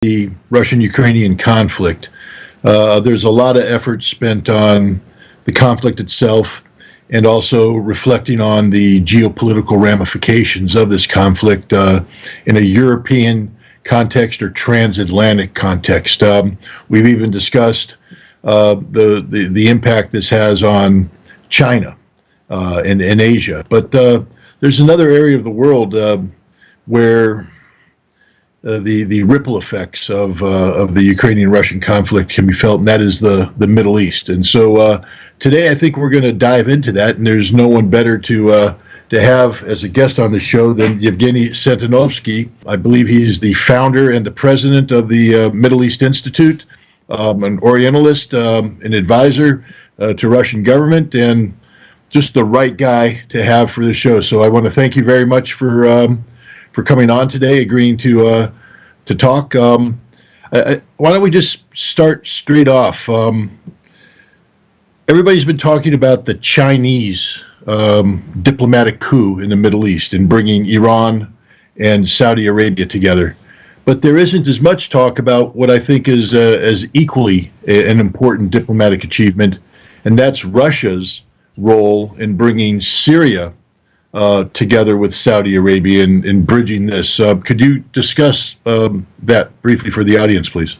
the Russian-Ukrainian conflict. There's a lot of effort spent on the conflict itself and also reflecting on the geopolitical ramifications of this conflict in a European context or transatlantic context. We've even discussed the impact this has on China and Asia. But there's another area of the world where the ripple effects of the Ukrainian-Russian conflict can be felt, and that is the Middle East. And so today I think we're going to dive into that, and there's no one better to have as a guest on the show than Yevgeny Sentinovsky. I believe he's the founder and the president of the Middle East Institute, an Orientalist, an advisor to Russian government, and just the right guy to have for the show. So I want to thank you very much for coming on today, agreeing to talk. Why don't we just start straight off? Everybody's been talking about the Chinese diplomatic coup in the Middle East and bringing Iran and Saudi Arabia together. But there isn't as much talk about what I think is as equally an important diplomatic achievement, and that's Russia's role in bringing Syria together with Saudi Arabia and bridging this. Could you discuss that briefly for the audience, please?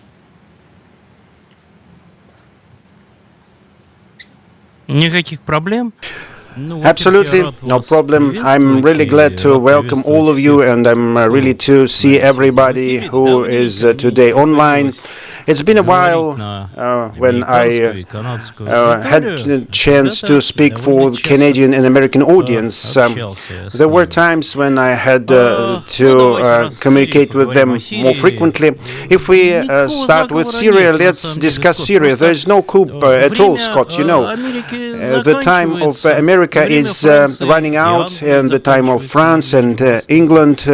Никаких проблем. Absolutely, no problem. I'm really glad to welcome all of you, and I'm really to see everybody who is today online. It's been a while when I had a chance to speak for the Canadian and American audience. There were times when I had to communicate with them more frequently. If we start with Syria, let's discuss Syria. There is no coup at all, Scott, you know. The time of America is running out, and the time of France and England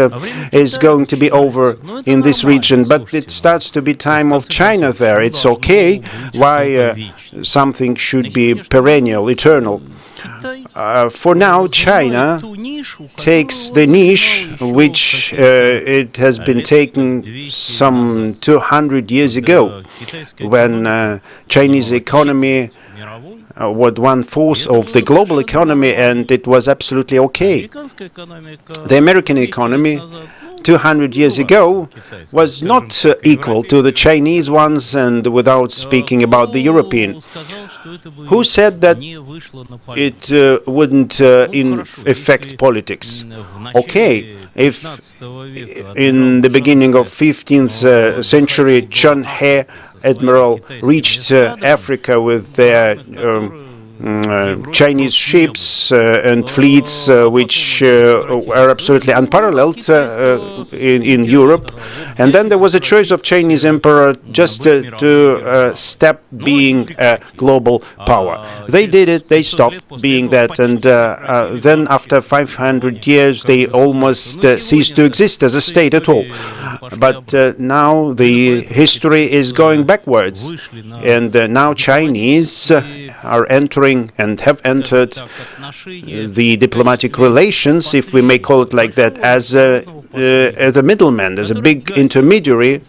is going to be over in this region. But it starts to be time of China there. It's okay. Why something should be perennial, eternal? For now, China takes the niche which it has been taken some 200 years ago, when Chinese economy was one-fourth of the global economy, and it was absolutely okay. The American economy 200 years ago was not equal to the Chinese ones, and without speaking about the European. Who said that it wouldn't affect politics? Okay, if in the beginning of 15th century John Hay Admiral reached Africa with their Chinese ships and fleets which are absolutely unparalleled in Europe. And then there was a choice of Chinese emperor just to stop being a global power. They did it, they stopped being that, and then after 500 years they almost ceased to exist as a state at all. But now the history is going backwards, and now Chinese are entering and have entered the diplomatic relations, if we may call it like that, as a middleman, as a big intermediary,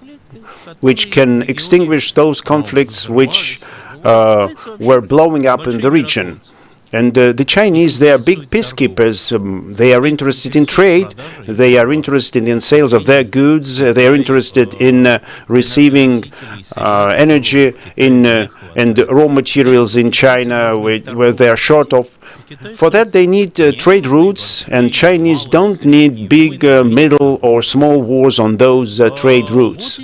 which can extinguish those conflicts which were blowing up in the region. And the Chinese, they are big peacekeepers. They are interested in trade. They are interested in sales of their goods. They are interested in receiving energy and raw materials in China where they are short of. For that, they need trade routes, and Chinese don't need big, middle or small wars on those trade routes.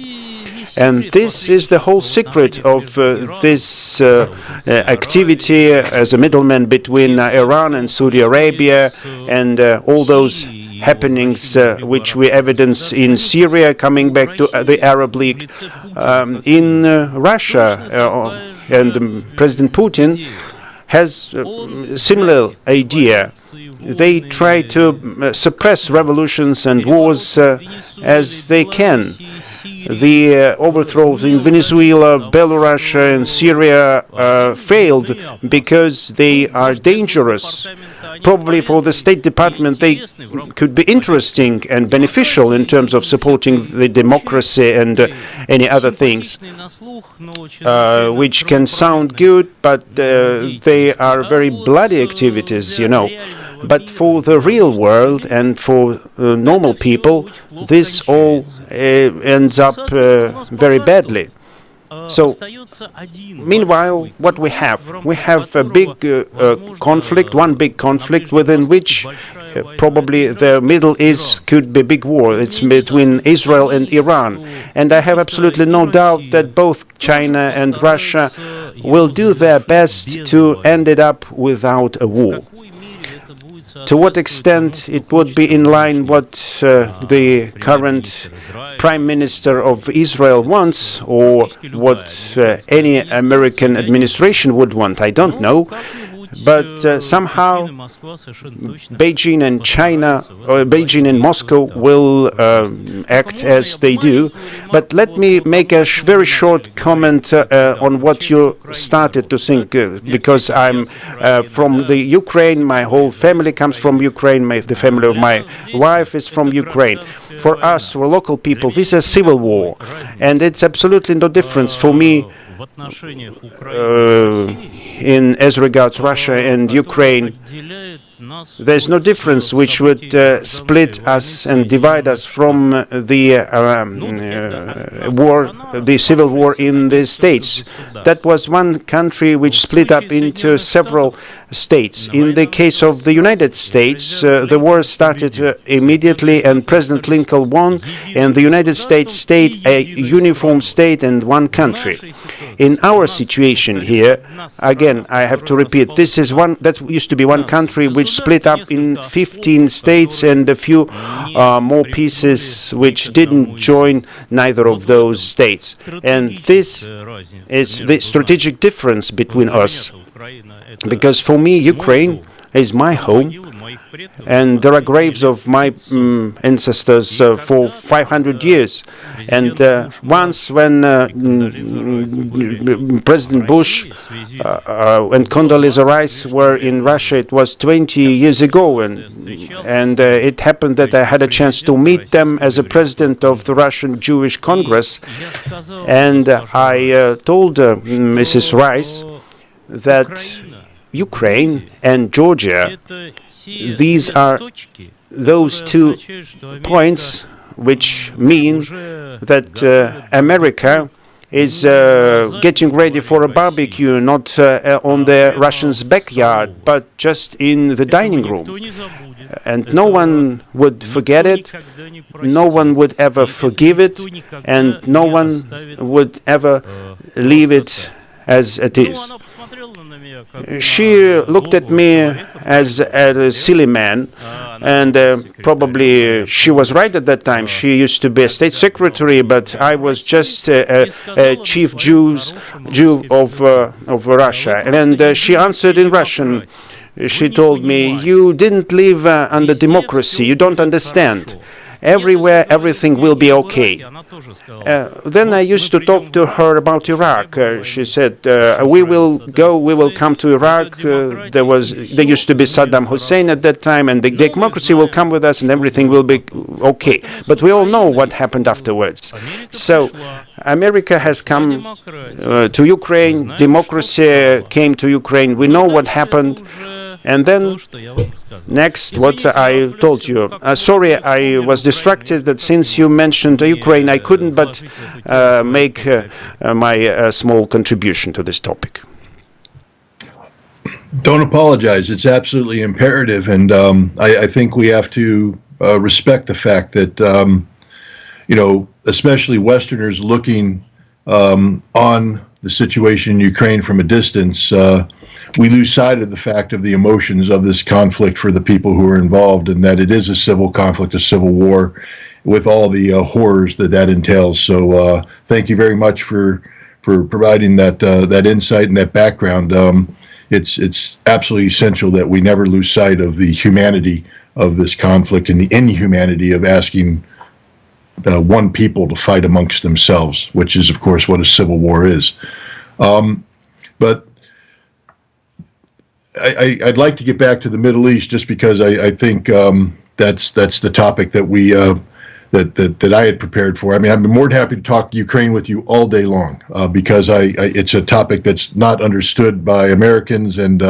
And this is the whole secret of this activity as a middleman between Iran and Saudi Arabia, and all those happenings which we evidence in Syria, coming back to the Arab League, in Russia. And President Putin has a similar idea. They try to suppress revolutions and wars as they can. The overthrows in Venezuela, Belarus, and Syria failed because they are dangerous. probably for the State Department they could be interesting and beneficial in terms of supporting the democracy and any other things, which can sound good, but they are very bloody activities, you know. But for the real world and for normal people, this all ends up very badly. So, meanwhile, what we have? We have a big conflict, one big conflict within which probably the Middle East could be big war. It's between Israel and Iran. And I have absolutely no doubt that both China and Russia will do their best to end it up without a war. To what extent it would be in line what the current Prime Minister of Israel wants, or what any American administration would want, I don't know. But somehow Beijing and China, or Beijing and Moscow will act as they do. But let me make a very short comment on what you started to think, because I'm from the Ukraine. My whole family comes from Ukraine. The family of my wife is from Ukraine. For us, for local people, this is a civil war, and it's absolutely no difference for me. As regards Russia and Ukraine, there's no difference which would split us and divide us from the the civil war in the States. That was one country which split up into several states. In the case of the United States, the war started immediately, and President Lincoln won, and the United States stayed a uniform state and one country. In our situation here, again, I have to repeat, this is one that used to be one country which split up in 15 states and a few more pieces which didn't join neither of those states. And this is the strategic difference between us. Because for me, Ukraine is my home, and there are graves of my ancestors for 500 years. And once when President Bush and Condoleezza Rice were in Russia, it was 20 years ago, and it happened that I had a chance to meet them as a president of the Russian Jewish Congress, and I told Mrs. Rice that Ukraine and Georgia, these are those 2 points which mean that America is getting ready for a barbecue, not on the Russians' backyard, but just in the dining room. And no one would forget it, no one would ever forgive it, and no one would ever leave it as it is. She looked at me as a silly man, and probably she was right at that time. She used to be a state secretary, but I was just a chief Jew of Russia. And she answered in Russian. She told me, "You didn't live under democracy. You don't understand. Everywhere, everything will be okay." Then I used to talk to her about Iraq. She said, we will come to Iraq. There used to be Saddam Hussein at that time, and the democracy will come with us, and everything will be okay. But we all know what happened afterwards. So America has come to Ukraine. Democracy came to Ukraine. We know what happened. And then, next, what I told you. Sorry, I was distracted that since you mentioned Ukraine, I couldn't but make my small contribution to this topic. Don't apologize. It's absolutely imperative. And I think we have to respect the fact that, especially Westerners looking on the situation in Ukraine from a distance, we lose sight of the fact of the emotions of this conflict for the people who are involved, and that it is a civil conflict, a civil war, with all the horrors that entails. So thank you very much for providing that insight and that background. It's absolutely essential that we never lose sight of the humanity of this conflict and the inhumanity of asking one people to fight amongst themselves, which is, of course, what a civil war is. But I'd like to get back to the Middle East just because I think that's the topic that we that I had prepared for. I mean, I'm more than happy to talk Ukraine with you all day long because it's a topic that's not understood by Americans, and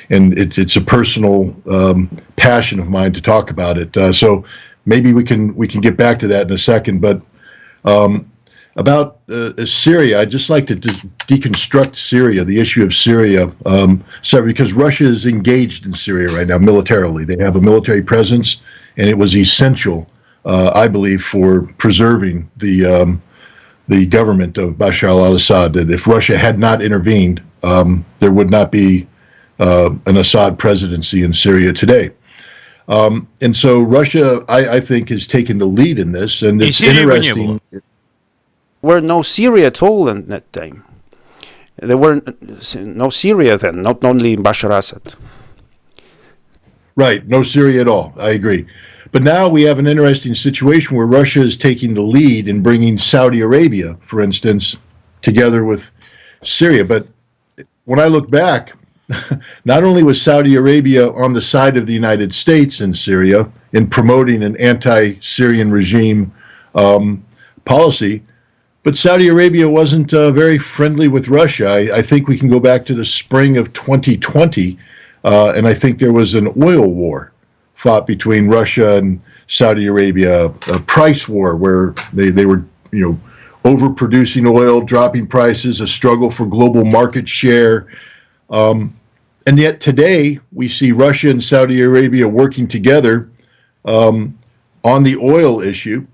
it's a personal passion of mine to talk about it. So maybe we can get back to that in a second. But about Syria, I'd just like to deconstruct Syria, the issue of Syria, because Russia is engaged in Syria right now militarily. They have a military presence, and it was essential, I believe, for preserving the government of Bashar al-Assad. That if Russia had not intervened, there would not be an Assad presidency in Syria today. And so Russia, I think, has taken the lead in this, and it's interesting. There were no Syria at all in that time. There were no Syria then, not only Bashar Assad. Right, no Syria at all. I agree. But now we have an interesting situation where Russia is taking the lead in bringing Saudi Arabia, for instance, together with Syria. But when I look back, not only was Saudi Arabia on the side of the United States in Syria in promoting an anti-Syrian regime policy, but Saudi Arabia wasn't very friendly with Russia. I think we can go back to the spring of 2020, and I think there was an oil war fought between Russia and Saudi Arabia, a price war where they were, overproducing oil, dropping prices, a struggle for global market share. And yet today we see Russia and Saudi Arabia working together on the oil issue.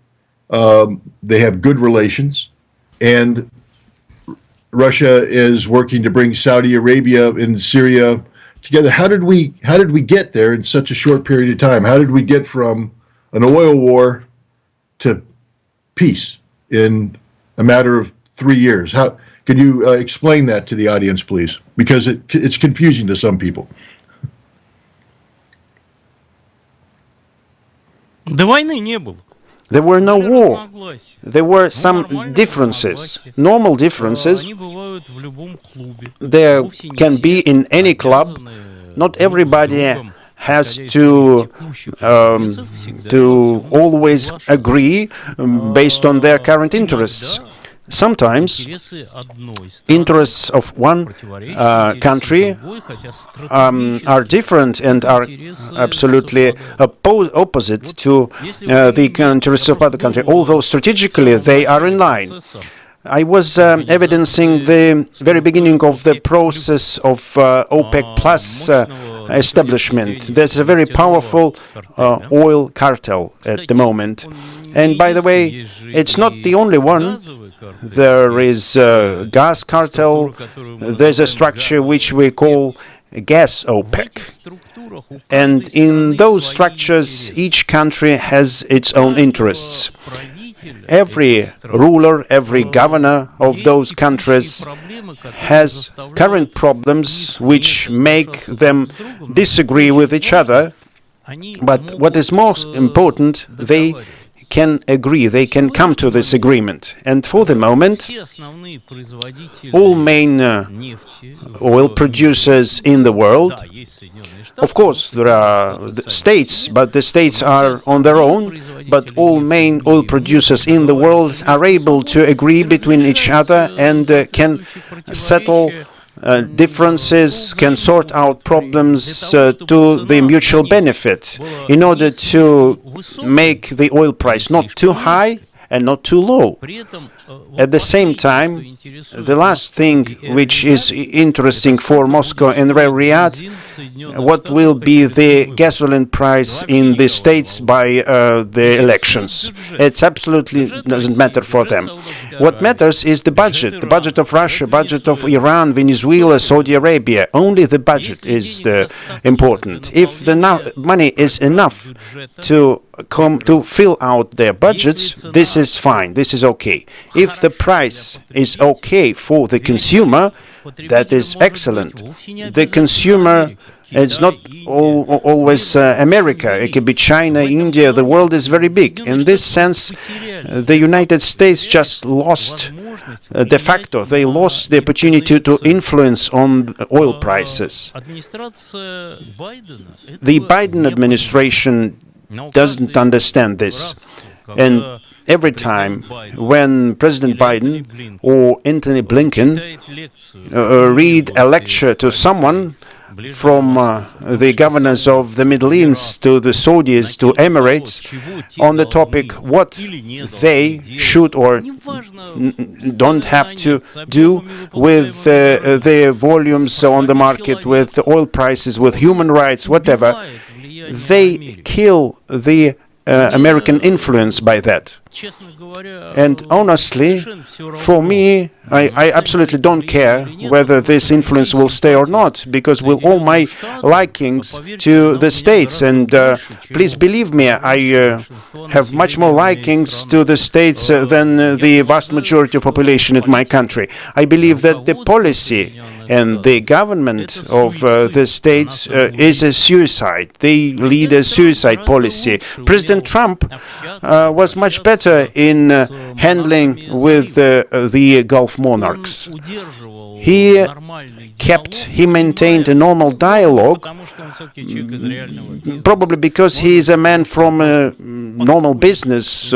They have good relations, and Russia is working to bring Saudi Arabia and Syria together. How did we get there in such a short period of time? How did we get from an oil war to peace in a matter of 3 years? Can you explain that to the audience, please? Because it's confusing to some people. До войны не было. There were no war. There were some differences, normal differences. Они бывают в любом клубе. There can be in any club. Not everybody has to always agree based on their current interests. Sometimes interests of one country are different and are absolutely opposite to the interests of other country, although strategically they are in line. I was evidencing the very beginning of the process of OPEC Plus establishment. There's a very powerful oil cartel at the moment. And by the way, it's not the only one. There is a gas cartel. There's a structure which we call gas OPEC. And in those structures, each country has its own interests. Every ruler, every governor of those countries has current problems which make them disagree with each other. But what is most important, they can agree, they can come to this agreement. And for the moment, all main oil producers in the world, of course, there are states, but the states are on their own, but all main oil producers in the world are able to agree between each other and can settle differences, can sort out problems to the mutual benefit in order to make the oil price not too high and not too low. At the same time, the last thing which is interesting for Moscow and Riyadh, what will be the gasoline price in the states by the elections. It's absolutely doesn't matter for them. What matters is the budget of Russia, budget of Iran, Venezuela, Saudi Arabia. Only the budget is important. If the money is enough to fill out their budgets, this is fine, this is okay. If the price is okay for the consumer, that is excellent. The consumer is not always America. It could be China, India. The world is very big. In this sense, the United States just lost de facto, they lost the opportunity to influence on oil prices. The Biden administration doesn't understand this. And every time when President Biden or Anthony Blinken read a lecture to someone, from the governors of the Middle East to the Saudis to Emirates, on the topic what they should or don't have to do with the volumes on the market, with oil prices, with human rights, whatever, they kill the American influence by that. And honestly, for me, I absolutely don't care whether this influence will stay or not, because with all my likings to the States, and please believe me, I have much more likings to the States than the vast majority of population in my country. I believe that the policy and the government of the States is a suicide. They lead a suicide policy. President Trump was much better in handling with the Gulf monarchs. He maintained a normal dialogue, probably because he is a man from a normal business.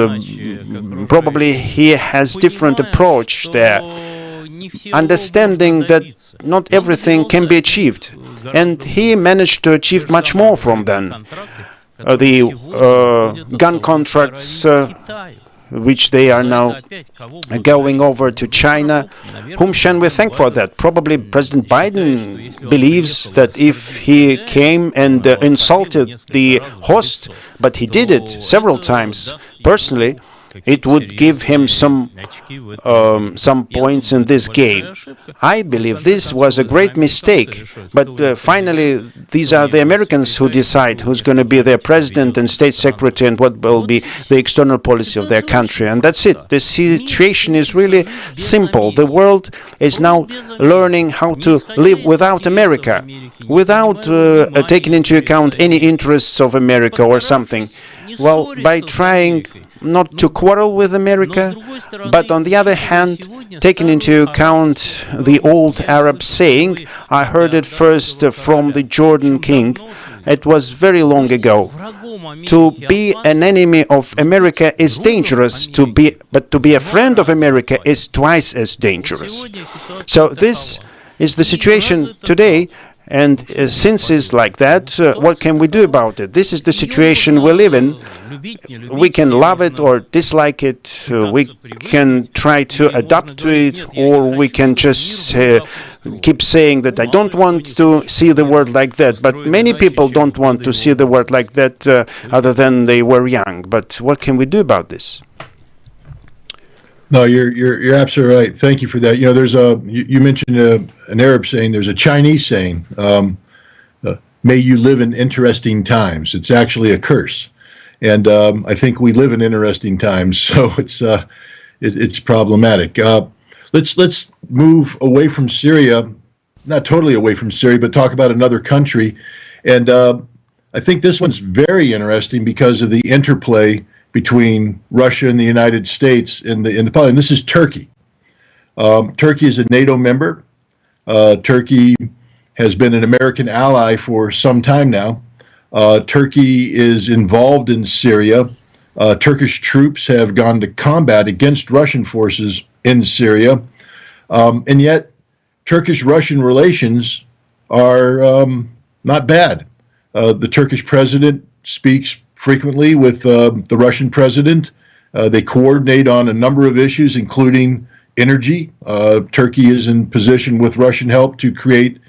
Probably he has different approach there, understanding that not everything can be achieved. And he managed to achieve much more from them. The gun contracts, which they are now going over to China. Whom shall we thank for that? Probably President Biden believes that if he came and insulted the host, but he did it several times personally, it would give him some points in this game. I believe this was a great mistake, but finally these are the Americans who decide who's going to be their president and state secretary and what will be the external policy of their country. And that's it. The situation is really simple. The world is now learning how to live without America, without taking into account any interests of America or something. Well, by trying not to quarrel with America, but on the other hand, taking into account the old Arab saying, I heard it first from the Jordan king, it was very long ago. To be an enemy of America is dangerous, but to be a friend of America is twice as dangerous. So this is the situation today. And since it's like that, what can we do about it? This is the situation we live in. We can love it or dislike it. We can try to adapt to it, or we can just keep saying that I don't want to see the world like that. But many people don't want to see the world like that, other than they were young. But what can we do about this? No, you're absolutely right. Thank you for that. You know, there's you mentioned an Arab saying. There's a Chinese saying, "May you live in interesting times." It's actually a curse, and I think we live in interesting times, so it's problematic. Let's move away from Syria, not totally away from Syria, but talk about another country, and I think this one's very interesting because of the interplay between Russia and the United States in the and this is Turkey. Turkey is a NATO member. Turkey has been an American ally for some time now. Turkey is involved in Syria. Turkish troops have gone to combat against Russian forces in Syria. And yet, Turkish-Russian relations are not bad. The Turkish president speaks frequently with the Russian president. They coordinate on a number of issues, including energy. Turkey is in position with Russian help to create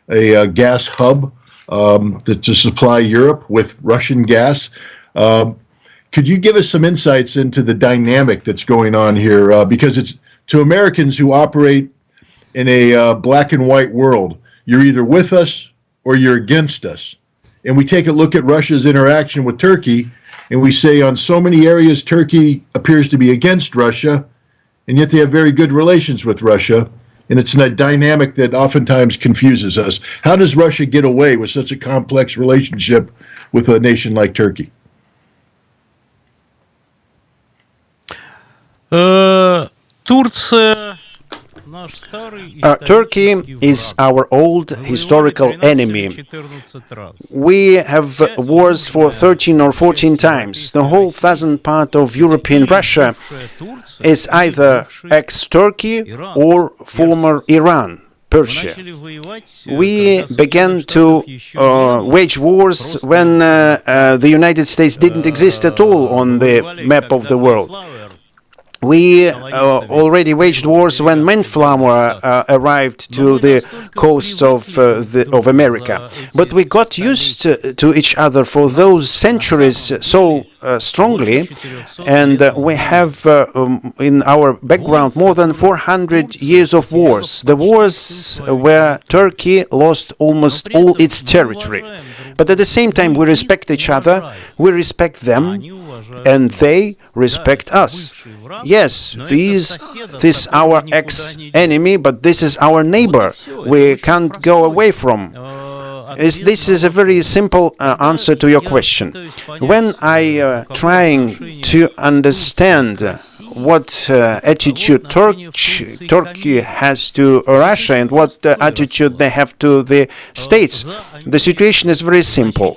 a gas hub to supply Europe with Russian gas. Could you give us some insights into the dynamic that's going on here? Because it's to Americans who operate in a black and white world, you're either with us or you're against us. And we take a look at Russia's interaction with Turkey, and we say on so many areas Turkey appears to be against Russia, and yet they have very good relations with Russia. And it's a dynamic that oftentimes confuses us. How does Russia get away with such a complex relationship with a nation like Turkey? Турция Turkey is our old historical enemy. We have wars for 13 or 14 times. The whole southern part of European Russia is either ex-Turkey or former Iran, Persia. We began to wage wars when the United States didn't exist at all on the map of the world. We already waged wars when Mayflower arrived to the coast of America. But we got used to each other for those centuries so strongly, and we have in our background more than 400 years of wars. The wars where Turkey lost almost all its territory. But at the same time, we respect each other, we respect them, and they respect us. Yes, this is our ex-enemy, but this is our neighbor. We can't go away from. This is a very simple answer to your question. When I trying to understand what attitude Turkey has to Russia and what attitude they have to the states, the situation is very simple.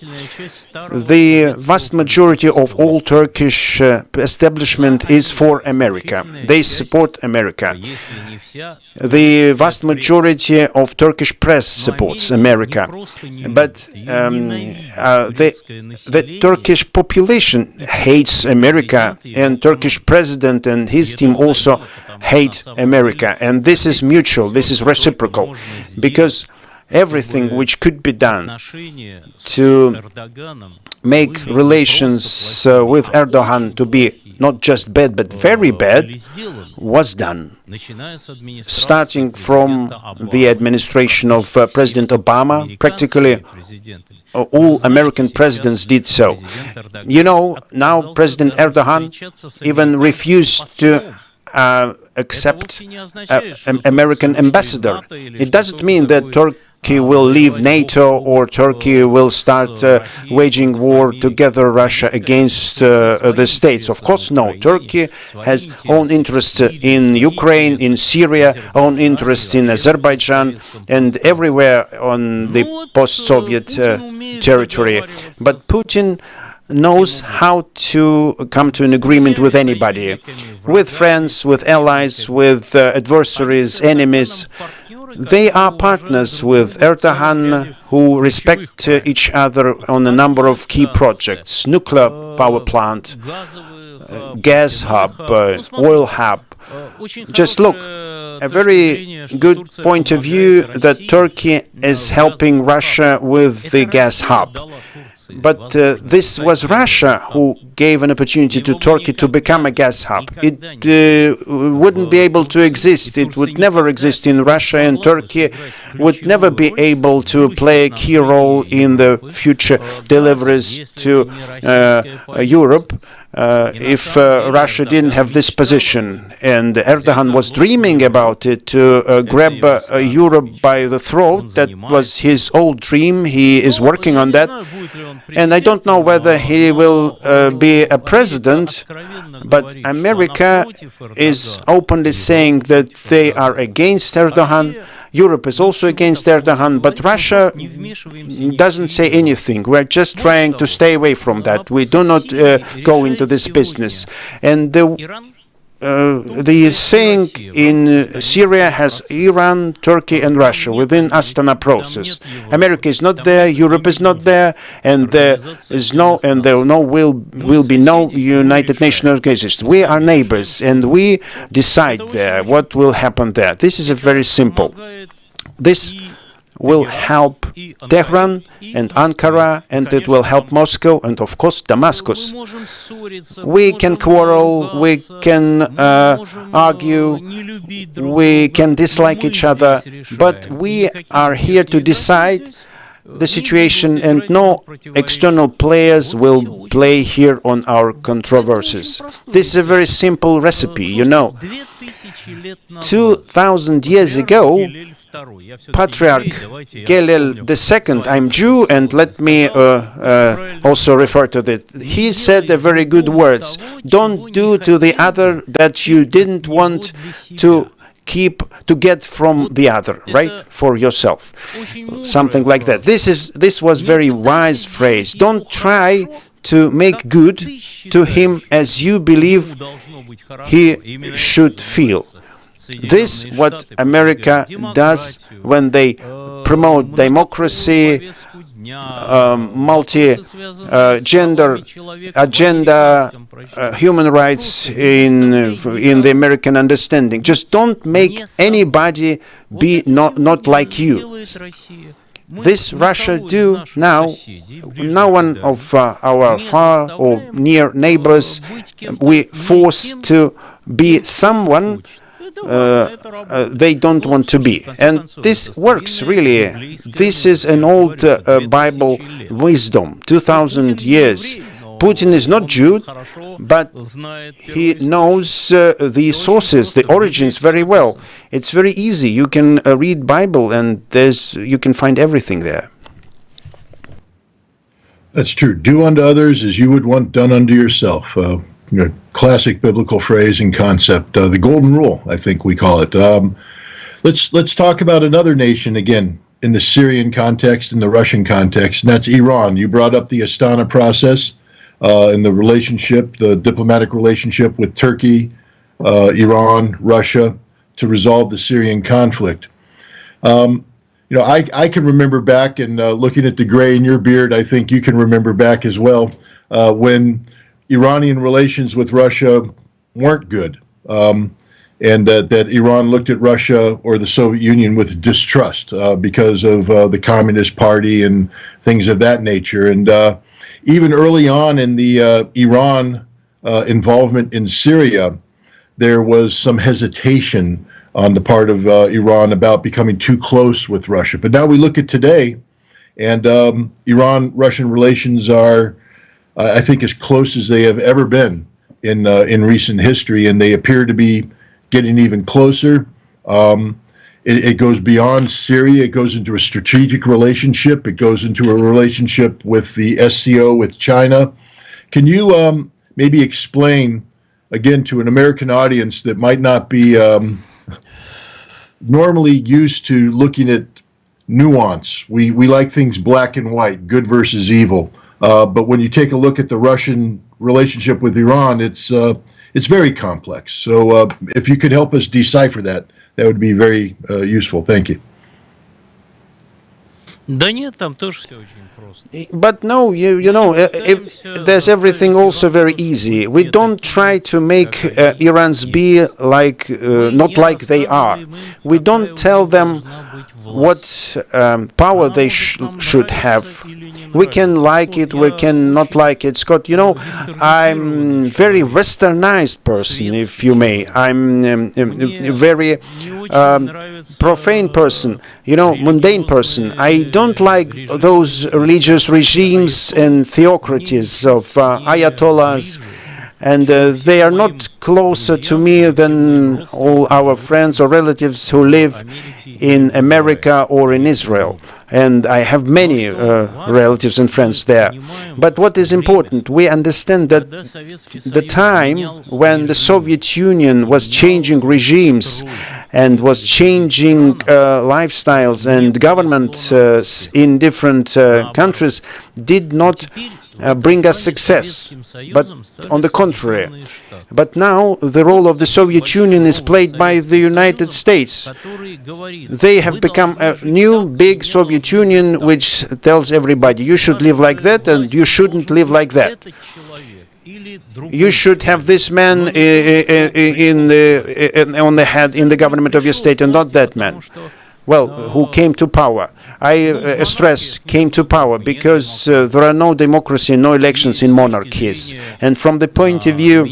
The vast majority of all Turkish establishment is for America. They support America. The vast majority of Turkish press supports America. But the Turkish population hates America, and Turkish president and his team also hate America. And this is mutual, this is reciprocal, because everything which could be done to make relations with Erdogan to be not just bad but very bad was done, starting from the administration of President Obama. Practically all American presidents did so. You know, now President Erdogan even refused to accept an American ambassador. It doesn't mean that Turkey will leave NATO or Turkey will start waging war together Russia against the states. Of course, no. Turkey has own interests in Ukraine, in Syria, own interests in Azerbaijan, and everywhere on the post-Soviet territory. But Putin knows how to come to an agreement with anybody, with friends, with allies, with adversaries, enemies. They are partners with Erdogan, who respect each other on a number of key projects: nuclear power plant, gas hub, oil hub. Just look, a very good point of view that Turkey is helping Russia with the gas hub. But this was Russia who gave an opportunity to Turkey to become a gas hub. It wouldn't be able to exist. It would never exist in Russia, and Turkey would never be able to play a key role in the future deliveries to Europe if Russia didn't have this position. And Erdogan was dreaming about it, to grab Europe by the throat. That was his old dream. He is working on that. And I don't know whether he will be a president, but America is openly saying that they are against Erdogan. Europe is also against Erdogan, but Russia doesn't say anything. We're just trying to stay away from that. We do not go into this business. And the saying in Syria has Iran, Turkey and Russia within Astana process. America is not there, Europe is not there, and there will be no United Nations organization. We are neighbors, and we decide there what will happen there. This is a very simple. This will help Tehran and Ankara, and it will help Moscow and, of course, Damascus. We can quarrel, we can argue, we can dislike each other, but we are here to decide the situation, and no external players will play here on our controversies. This is a very simple recipe, you know. 2,000 years ago, Patriarch Gelel II, I'm Jew, and let me also refer to that. He said the very good words: don't do to the other that you didn't want to to get from the other, right? For yourself. Something like that. This was very wise phrase. Don't try to make good to him as you believe he should feel. This what America does when they promote democracy, multi-gender agenda, human rights in the American understanding. Just don't make anybody be not like you. This Russia do now. No one of our far or near neighbors we force to be someone they don't want to be. And this works, really. This is an old Bible wisdom, 2,000 years. Putin is not Jew, but he knows the sources, the origins very well. It's very easy. You can read Bible and you can find everything there. That's true. Do unto others as you would want done unto yourself. Classic biblical phrase and concept. The golden rule, I think we call it. Let's talk about another nation again in the Syrian context, in the Russian context, and that's Iran. You brought up the Astana process in the relationship, the diplomatic relationship with Turkey, Iran, Russia, to resolve the Syrian conflict. I can remember back, and looking at the gray in your beard, I think you can remember back as well, when Iranian relations with Russia weren't good, and that Iran looked at Russia or the Soviet Union with distrust because of the Communist Party and things of that nature. And even early on in the Iran involvement in Syria, there was some hesitation on the part of Iran about becoming too close with Russia. But now we look at today, and Iran-Russian relations are, I think, as close as they have ever been in recent history, and they appear to be getting even closer. It goes beyond Syria. It goes into a strategic relationship. It goes into a relationship with the SCO, with China. Can you maybe explain, again, to an American audience that might not be normally used to looking at nuance? We like things black and white, good versus evil. But when you take a look at the Russian relationship with Iran, it's very complex. So if you could help us decipher that, that would be very useful. Thank you. Да нет, там тоже все очень просто. But no, there's everything also very easy. We don't try to make Irans be like, not like they are. We don't tell them what power they should have. We can like it, we can not like it. Scott, I'm very westernized person, if you may. I'm a very profane person, mundane person. I don't like those religious regimes and theocracies of ayatollahs, and they are not closer to me than all our friends or relatives who live in America or in Israel. And I have many relatives and friends there. But what is important, we understand that the time when the Soviet Union was changing regimes and was changing lifestyles and governments in different countries did not bring us success, but on the contrary. But now the role of the Soviet Union is played by the United States. They have become a new big Soviet Union which tells everybody you should live like that and you shouldn't live like that. You should have this man on the head in the government of your state and not that man. Well, who came to power. I stress came to power because there are no democracy, no elections in monarchies. And from the point of view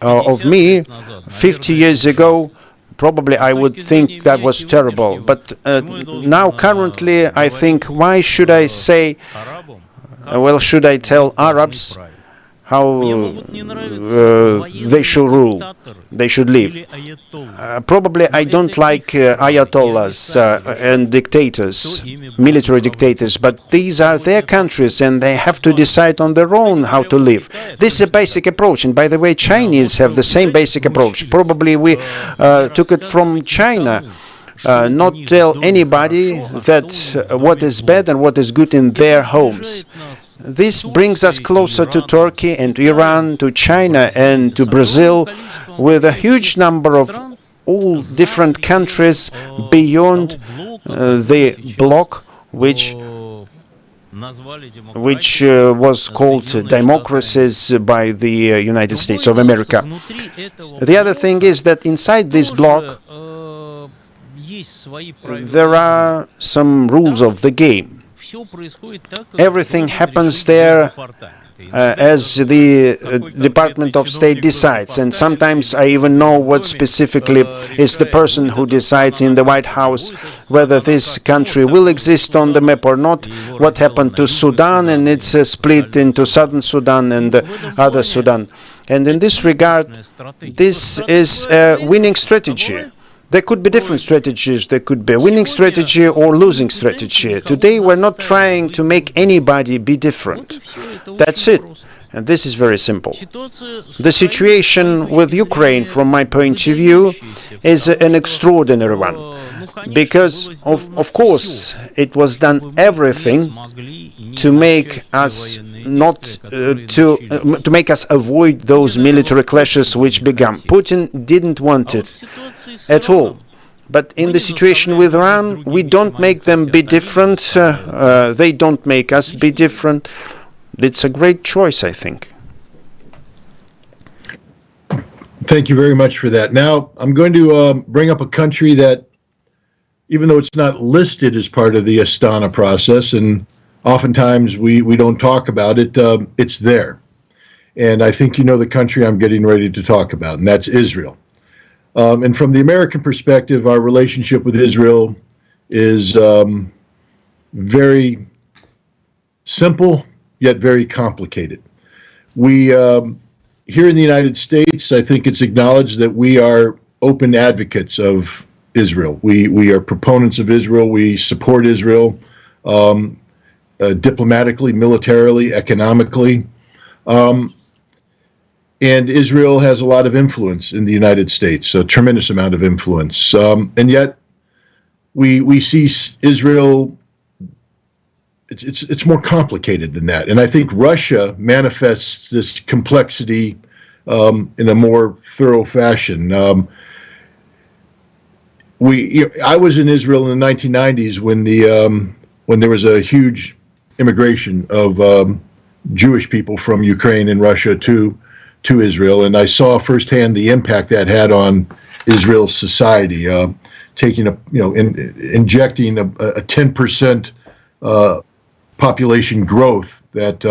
of me, 50 years ago, probably I would think that was terrible. But now, currently, I think, why should I say, should I tell Arabs how they should rule, they should live. Probably I don't like ayatollahs and dictators, military dictators, but these are their countries and they have to decide on their own how to live. This is a basic approach, and by the way, Chinese have the same basic approach. Probably we took it from China. Not tell anybody that what is bad and what is good in their homes. This brings us closer to Turkey and Iran, to China and to Brazil, with a huge number of all different countries beyond the bloc, which was called democracies by the United States of America. The other thing is that inside this bloc there are some rules of the game. Everything happens there as the Department of State decides, and sometimes I even know what specifically is the person who decides in the White House whether this country will exist on the map or not, what happened to Sudan, and it's split into Southern Sudan and other Sudan. And in this regard, this is a winning strategy. There could be different strategies. There could be a winning strategy or losing strategy. Today, we're not trying to make anybody be different. That's it. And this is very simple. The situation with Ukraine, from my point of view, is an extraordinary one. Because, of course, it was done everything to make us to make us avoid those military clashes which began. Putin didn't want it at all. But in the situation with Iran, we don't make them be different. They don't make us be different. It's a great choice, I think. Thank you very much for that. Now, I'm going to bring up a country that, even though it's not listed as part of the Astana process, and oftentimes we don't talk about it, it's there. And I think you know the country I'm getting ready to talk about, and that's Israel. And from the American perspective, our relationship with Israel is very simple, yet very complicated. We, here in the United States, I think it's acknowledged that we are open advocates of Israel. We are proponents of Israel. We support Israel diplomatically, militarily, economically. And Israel has a lot of influence in the United States, a tremendous amount of influence. And yet we see Israel, it's more complicated than that. And I think Russia manifests this complexity in a more thorough fashion. I was in Israel in the 1990s when there was a huge immigration of Jewish people from Ukraine and Russia to Israel, and I saw firsthand the impact that had on Israel's society, taking injecting a 10% population growth that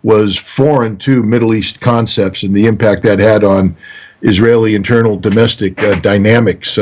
was foreign to Middle East concepts, and the impact that had on Israeli internal domestic dynamics.